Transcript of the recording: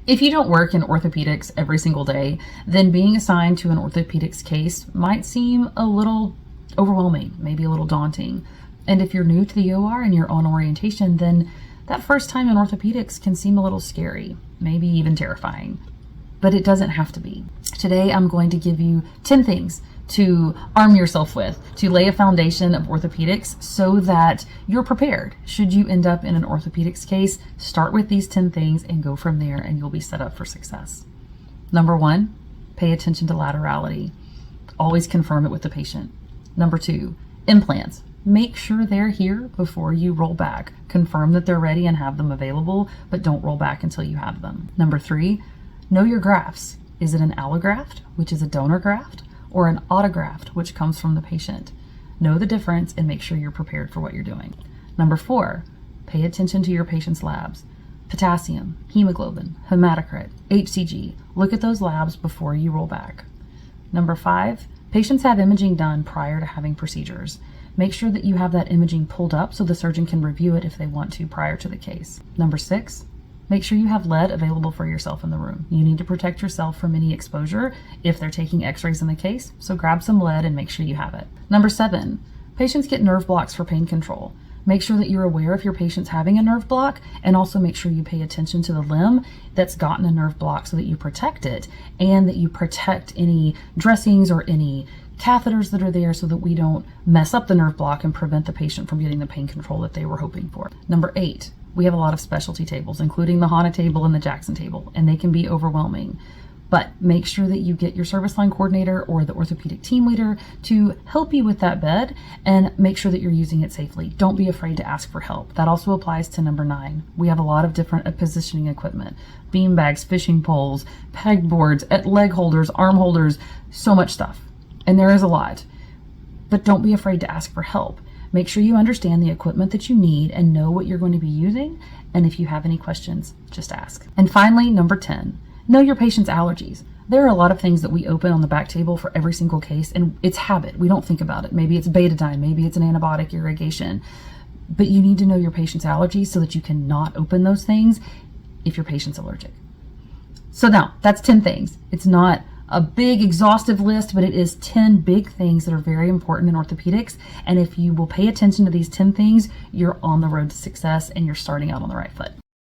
If you don't work in orthopedics every single day, then being assigned to an orthopedics case might seem a little overwhelming, maybe a little daunting. And if you're new to the OR and you're on orientation, then that first time in orthopedics can seem a little scary, maybe even terrifying. But it doesn't have to be. Today I'm going to give you 10 things to arm yourself with, to lay a foundation of orthopedics so that you're prepared. Should you end up in an orthopedics case, start with these 10 things and go from there, and you'll be set up for success. Number 1, pay attention to laterality. Always confirm it with the patient. Number 2, implants. Make sure they're here before you roll back. Confirm that they're ready and have them available, but don't roll back until you have them. Number 3, know your grafts. Is it an allograft, which is a donor graft, or an autograft, which comes from the patient? Know the difference and make sure you're prepared for what you're doing. Number 4, pay attention to your patient's labs. Potassium, hemoglobin, hematocrit, HCG. Look at those labs before you roll back. Number 5, patients have imaging done prior to having procedures. Make sure that you have that imaging pulled up so the surgeon can review it if they want to prior to the case. Number 6, make sure you have lead available for yourself in the room. You need to protect yourself from any exposure if they're taking x-rays in the case, so grab some lead and make sure you have it. Number 7, patients get nerve blocks for pain control. Make sure that you're aware if your patient's having a nerve block, and also make sure you pay attention to the limb that's gotten a nerve block so that you protect it, and that you protect any dressings or any catheters that are there so that we don't mess up the nerve block and prevent the patient from getting the pain control that they were hoping for. Number 8, we have a lot of specialty tables, including the HANA table and the Jackson table, and they can be overwhelming. But make sure that you get your service line coordinator or the orthopedic team leader to help you with that bed, and make sure that you're using it safely. Don't be afraid to ask for help. That also applies to number 9. We have a lot of different positioning equipment: bean bags, fishing poles, peg boards, leg holders, arm holders, so much stuff. And there is a lot. But don't be afraid to ask for help. Make sure you understand the equipment that you need and know what you're going to be using. And if you have any questions, just ask. And finally, number 10, know your patient's allergies. There are a lot of things that we open on the back table for every single case, and it's habit. We don't think about it. Maybe it's betadine, maybe it's an antibiotic irrigation. But you need to know your patient's allergies so that you can not open those things if your patient's allergic. So now, that's 10 things. It's not a big exhaustive list, but it is 10 big things that are very important in orthopedics. And if you will pay attention to these 10 things, you're on the road to success and you're starting out on the right foot.